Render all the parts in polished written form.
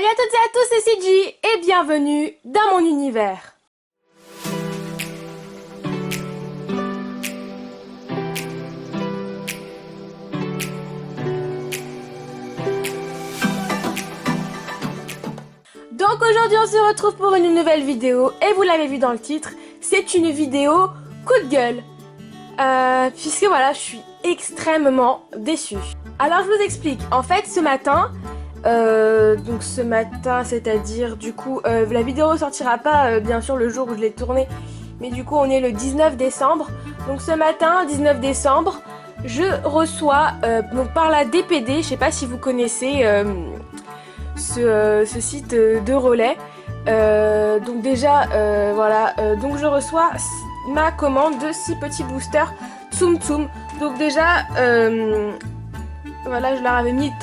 Salut à toutes et à tous, c'est CG et bienvenue dans mon univers. Donc aujourd'hui on se retrouve pour une nouvelle vidéo et vous l'avez vu dans le titre, c'est une vidéo coup de gueule. Puisque voilà, je suis extrêmement déçue. Alors je vous explique, en fait ce matin, c'est-à-dire du coup, la vidéo sortira pas bien sûr le jour où je l'ai tournée, mais du coup on est le 19 décembre. Donc ce matin, 19 décembre, je reçois donc par la DPD, je sais pas si vous connaissez ce site de relais. Donc déjà, voilà, donc je reçois ma commande de 6 petits boosters Tsum Tsum. Donc déjà, voilà, je leur avais mis de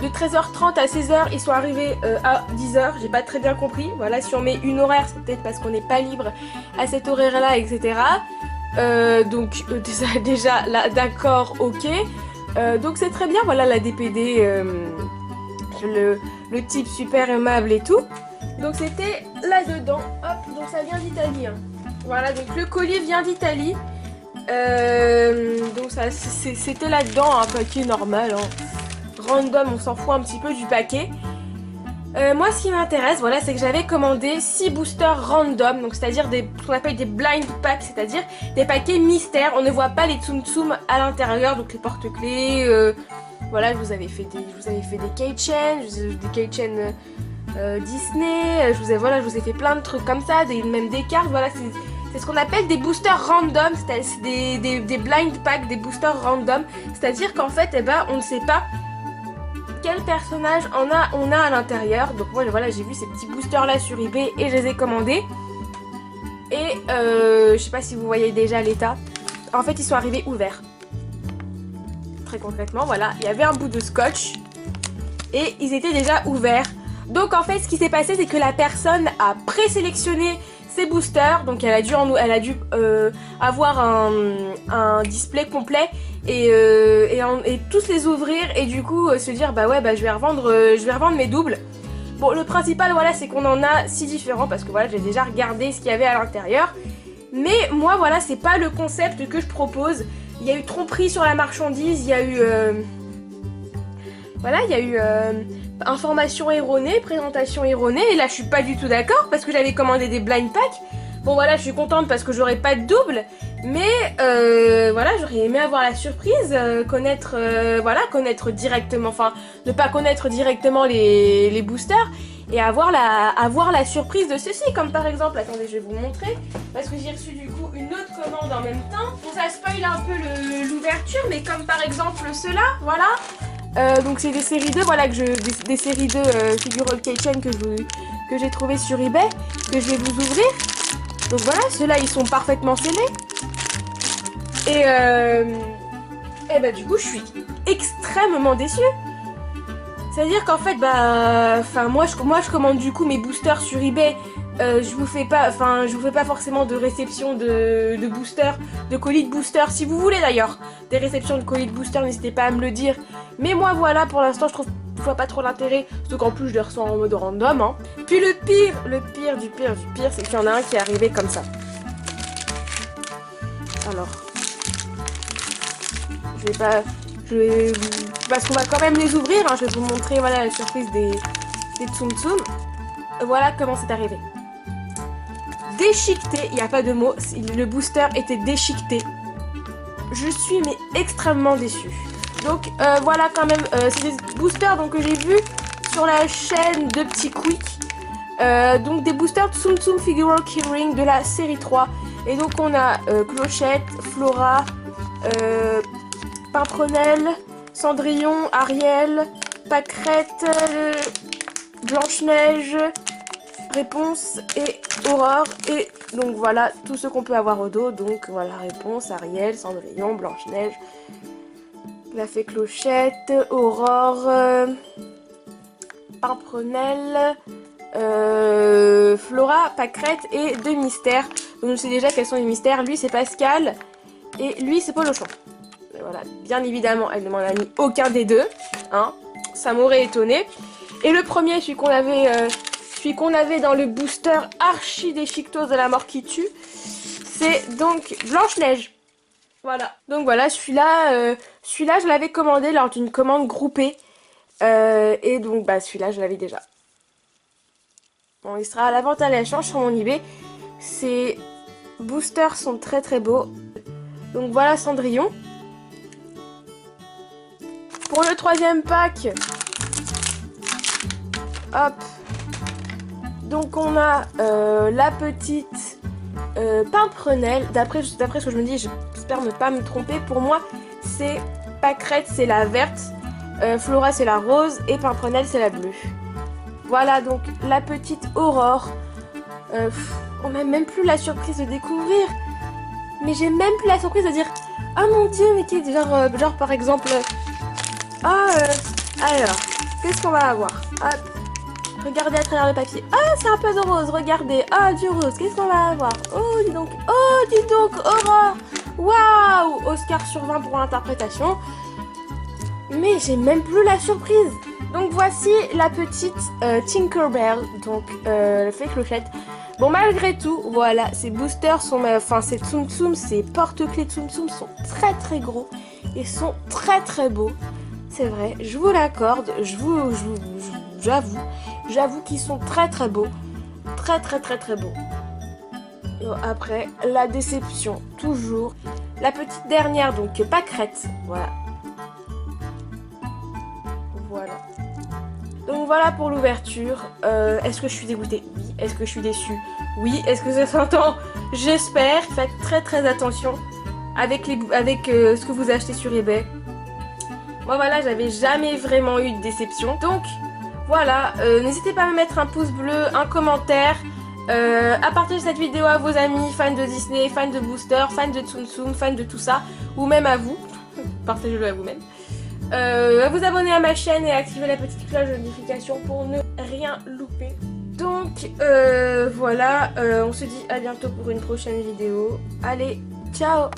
13h30 à 16h, ils sont arrivés à 10h, j'ai pas très bien compris. Voilà, si on met une horaire, c'est peut-être parce qu'on n'est pas libre à cet horaire-là, etc. Donc déjà là, d'accord, ok. Donc c'est très bien, voilà la DPD, le type super aimable et tout. Donc c'était là-dedans, hop, donc ça vient d'Italie. Hein. Voilà, donc le colis vient d'Italie. Donc ça c'était là-dedans, un paquet normal. Hein. Random, on s'en fout un petit peu du paquet. Moi ce qui m'intéresse, voilà, c'est que j'avais commandé 6 boosters random, donc c'est-à-dire ce qu'on appelle des blind packs, c'est-à-dire des paquets mystères. On ne voit pas les Tsum Tsum à l'intérieur, donc les porte-clés. Voilà, je vous avais fait des keychains, des keychains Disney. Je vous ai fait plein de trucs comme ça, même des cartes. Voilà, c'est ce qu'on appelle des boosters random, c'est des blind packs, des boosters random. C'est-à-dire qu'en fait, eh ben, on ne sait pas quel personnage on a à l'intérieur. Donc moi voilà, j'ai vu ces petits boosters là sur eBay et je les ai commandés. Et je sais pas si vous voyez déjà l'état. En fait ils sont arrivés ouverts. Très concrètement, voilà, il y avait un bout de scotch et ils étaient déjà ouverts. Donc en fait ce qui s'est passé, c'est que la personne a présélectionné ses boosters. Donc elle a dû avoir un display complet et tous les ouvrir et du coup se dire bah ouais, bah je vais revendre mes doubles. Bon, le principal voilà, c'est qu'on en a 6 différents parce que voilà, j'ai déjà regardé ce qu'il y avait à l'intérieur. Mais moi voilà, c'est pas le concept que je propose. Il y a eu tromperie sur la marchandise, il y a eu information erronée, présentation erronée, et là je suis pas du tout d'accord parce que j'avais commandé des blind packs. Bon voilà, je suis contente parce que j'aurais pas de double, mais voilà, j'aurais aimé avoir la surprise, connaître directement, enfin ne pas connaître directement les boosters et avoir la surprise de ceci, comme par exemple, attendez, je vais vous montrer, parce que j'ai reçu du coup une autre commande en même temps. Bon, ça spoil un peu l'ouverture, mais comme par exemple ceux-là, voilà. Donc c'est des séries 2, voilà, des séries 2 figure keychain que j'ai trouvé sur eBay, que je vais vous ouvrir. Donc voilà, ceux-là ils sont parfaitement scellés. Et bah du coup je suis extrêmement déçue. C'est-à-dire qu'en fait moi je commande du coup mes boosters sur eBay. Je vous fais pas forcément de réception de boosters, de colis de boosters. Si vous voulez d'ailleurs des réceptions de colis de boosters, n'hésitez pas à me le dire. Mais moi voilà, pour l'instant je vois pas trop l'intérêt, surtout qu'en plus je les reçois en mode random. Hein. Puis le pire du pire, c'est qu'il y en a un qui est arrivé comme ça. Alors, parce qu'on va quand même les ouvrir. Hein, je vais vous montrer voilà la surprise des Tsum Tsum. Voilà comment c'est arrivé. Déchiqueté, il n'y a pas de mot, le booster était déchiqueté. Je suis mais extrêmement déçue. Donc voilà quand même, c'est des boosters donc, que j'ai vus sur la chaîne de Petit Quick. Donc des boosters Tsum Tsum Figure Keyring de la série 3. Et donc on a Clochette, Flora, Pimprenel, Cendrillon, Ariel, Pâquerette, Blanche-Neige, Réponse et Aurore. Et donc voilà tout ce qu'on peut avoir au dos. Donc voilà, Réponse, Ariel, Cendrillon, Blanche-Neige, la fée Clochette, Aurore, Pimprenel, Flora, Pâquerette et 2 mystères. Donc je sais déjà quels sont les mystères. Lui c'est Pascal et lui c'est Polochon. Voilà, bien évidemment elle ne m'en a mis aucun des deux, hein. Ça m'aurait étonné. Et le premier, celui qu'on avait dans le booster archi déchiquetos de la mort qui tue, c'est donc Blanche-Neige. Voilà. Donc voilà, celui-là, je l'avais commandé lors d'une commande groupée. Et donc, bah, celui-là, je l'avais déjà. Bon, il sera à la vente à l'échange sur mon eBay. Ces boosters sont très très beaux. Donc voilà Cendrillon. Pour le troisième pack, hop. Donc on a la petite Pimprenelle. D'après ce que je me dis, j'espère ne pas me tromper. Pour moi, c'est Pâquerette, c'est la verte. Flora, c'est la rose. Et Pimprenelle, c'est la bleue. Voilà donc la petite Aurore. On n'a même plus la surprise de découvrir. Mais j'ai même plus la surprise de dire ah mon dieu, mais qui est genre par exemple alors qu'est-ce qu'on va avoir? Hop, regardez à travers le papier. Ah, c'est un peu de rose, regardez. Ah, du rose, qu'est-ce qu'on va avoir? Oh dis donc Aurore. Waouh, Oscar sur 20 pour l'interprétation. Mais j'ai même plus la surprise. Donc voici la petite Tinkerbell, donc fée clochette. Bon, malgré tout, voilà, ces boosters sont, ces Tsum Tsum, ces porte-clés Tsum Tsum sont très très gros et sont très très beaux. C'est vrai, je vous l'accorde, j'avoue qu'ils sont très très beaux, très très très très beaux. Et après, la déception, toujours. La petite dernière, donc Pâquerette, voilà. Voilà. Donc voilà pour l'ouverture. Est-ce que je suis dégoûtée? Oui. Est-ce que je suis déçue? Oui. Est-ce que ça s'entend? J'espère. Faites très très attention avec ce que vous achetez sur eBay. Moi voilà, j'avais jamais vraiment eu de déception. Donc voilà, n'hésitez pas à me mettre un pouce bleu, un commentaire, à partager cette vidéo à vos amis, fans de Disney, fans de Booster, fans de Tsum Tsum, fans de tout ça, ou même à vous. Partagez-le à vous-même. À vous abonner à ma chaîne et activer la petite cloche de notification pour ne rien louper. Donc voilà, on se dit à bientôt pour une prochaine vidéo. Allez, ciao!